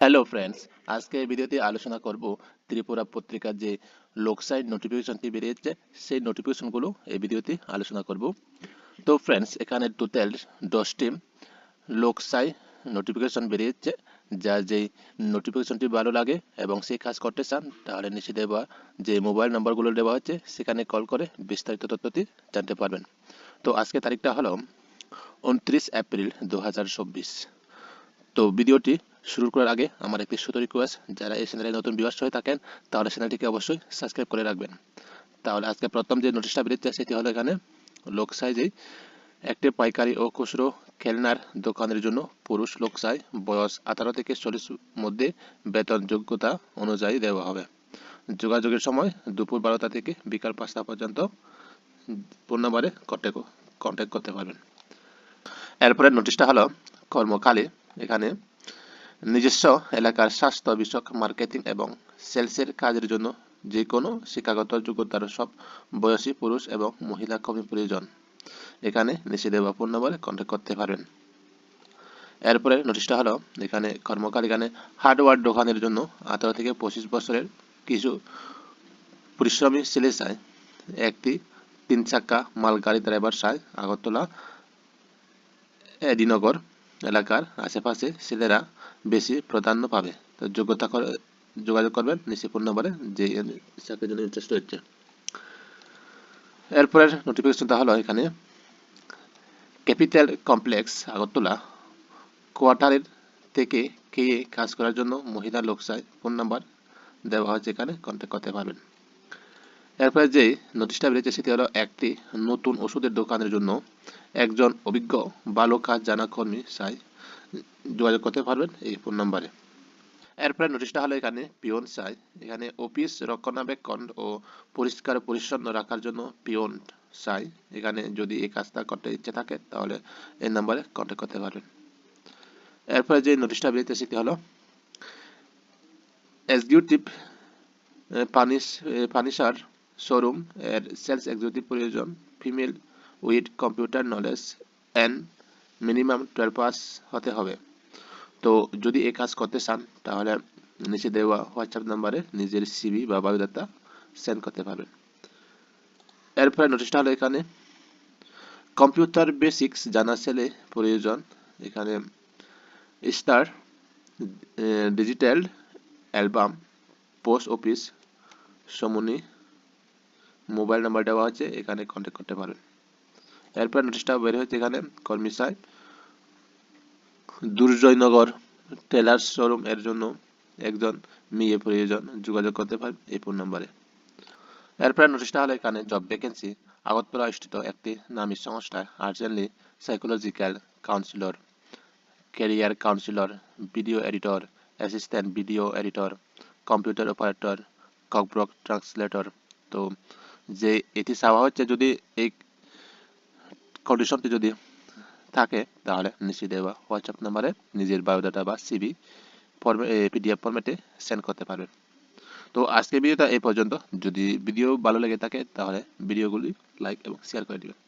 Hello friends, আজকে এই ভিডিওতে আলোচনা করব ত্রিপুরা পত্রিকার যে লোকসাই নোটিফিকেশনটি বেরিয়েছে সেই নোটিফিকেশনগুলো এই ভিডিওতে আলোচনা করব। তো ফ্রেন্ডস, এখানে টোটাল 10টি লোকসাই নোটিফিকেশন বেরিয়েছে। যা যেই নোটিফিকেশনটি ভালো লাগে এবং সেই কাজ করতে চান তাহলে নিচে দেওয়া যে মোবাইল নাম্বারগুলো দেওয়া হচ্ছে সেখানে কল করে বিস্তারিত তথ্যটি জানতে পারবেন। তো আজকে তারিখটা হলো 29 এপ্রিল 2024। তো ভিডিওটি শুরু করার আগে আমার একটি ছোট রিকোয়েস্ট, যারা এই চ্যানেলে নতুন ভিউয়ার্স হয়ে থাকেন তাহলে চ্যানেলটিকে অবশ্যই সাবস্ক্রাইব করে রাখবেন। তাহলে আজকে প্রথম যে নোটিশটা বেরিয়েছে সেটি হলো এখানে লোক সাইজেই একটি পাইকারি ও খুচরো খেলনার দোকানের জন্য পুরুষ লোক সাই বয়স 18 থেকে 40 মধ্যে বেতন যোগ্যতা অনুযায়ী দেওয়া হবে। যোগাযোগের সময় দুপুর 12টা থেকে বিকাল 5টা পর্যন্ত ফোন নাম্বারে কন্ট্যাক্ট করতে পারবেন। এরপরে নোটিশটা হলো কর্মকালে এখানে নিজস্ব এলাকার স্বাস্থ্য বিষয়ক মার্কেটিং এবং সেলসের কাজের জন্য যে কোনো শিক্ষাগত যোগ্যতার সব বয়সী পুরুষ এবং মহিলা কর্মী প্রয়োজন। এখানে নিচে দেওয়া ফোন নম্বরে কন্ট্যাক্ট করতে পারবেন। এরপরে নোটিশটা হলো এখানে কর্মকাল এখানে হার্ডওয়্যার দোকানের জন্য 18 থেকে 25 বছরের কিছু পরিশ্রমী ছেলে চায়। একটি 3 চাকা মালগাড়ি ড্রাইভার চায়। আগরতলা এডিনগর এলাকার আশেপাশে ছেলেরা বেশি প্রাধান্য পাবে। তো যোগাযোগ করবেন নিচে ফোন নম্বরে যে চাকরির জন্য ইন্টারেস্ট হচ্ছে। এরপরের নোটিফিকেশনটা হলো এখানে ক্যাপিটাল কমপ্লেক্স আগরতলা কোয়ার্টারের থেকে কে কাজ করার জন্য মহিলা লোক চাই। ফোন নাম্বার দেওয়া হয়েছে, এখানে কন্ট্যাক্ট করতে পারবেন। এরপরে যে নোটিশটা বেরিয়েছে সেটি হলো একটি নতুন ওষুধের দোকানের জন্য একজন অভিজ্ঞ ভালো কাজ জানা কর্মী চাই। যোগাযোগ করতে পারবেন এই ফোন নাম্বারে। এরপরে নোটিশটা হলো এখানে পিয়ন চাই। এখানে অফিস রক্ষণাবেক্ষণ ও পরিষ্কার পরিচ্ছন্ন রাখার জন্য পিয়ন চাই। এখানে যদি এই কাজটা করতে ইচ্ছে থাকে তাহলে এই নাম্বারে কন্ট্যাক্ট করতে পারবেন। এরপরে যে নোটিশটা বেরিয়েছে সেটি হলো এক্সিকিউটিভ ফার্নিচার শোরুম এর সেলস এক্সিকিউটিভ প্রয়োজন। Female with computer knowledge and minimum 12 pass হতে হবে। তো যদি এই কাজ করতে চান তাহলে নিচে দেওয়া হোয়াটসঅ্যাপ নাম্বারে নিজের সিভি বা বায়োডাটা সেন্ড করতে পারবেন। এরপরে নোটিশটা হলো এখানে কম্পিউটার বেসিক্স জানা ছেলে প্রয়োজন। এখানে star digital album post office সমনি মোবাইল নাম্বার দেওয়া আছে, এখানে কন্ট্যাক্ট করতে পারেন। এরপর নোটিশটা বের হয়েছে এখানে কর্মী চাই দুর্জয়নগর টেলার্স শোরুম এর জন্য একজন মেয়ে প্রয়োজন। যোগাযোগ করতে পারেন এই ফোন নাম্বারে। এরপর নোটিশটা হলো এখানে জব ভ্যাকেন্সি আগরতলা স্থিত একটি নামী সংস্থায় urgently psychological counsellor, career counsellor, video editor, assistant video editor, computer operator, Kokborok translator. তো যে এটি চাওয়া হচ্ছে, যদি এই কন্ডিশনটি যদি থাকে তাহলে নিচে দেওয়া হোয়াটসঅ্যাপ নাম্বারে নিজের বায়োডাটা বা সিভি পিডিএফ ফরম্যাটে সেন্ড করতে পারবেন। তো আজকের ভিডিওটা এই পর্যন্ত। যদি ভিডিও ভালো লেগে থাকে তাহলে ভিডিওগুলি লাইক এবং শেয়ার করে দিবেন।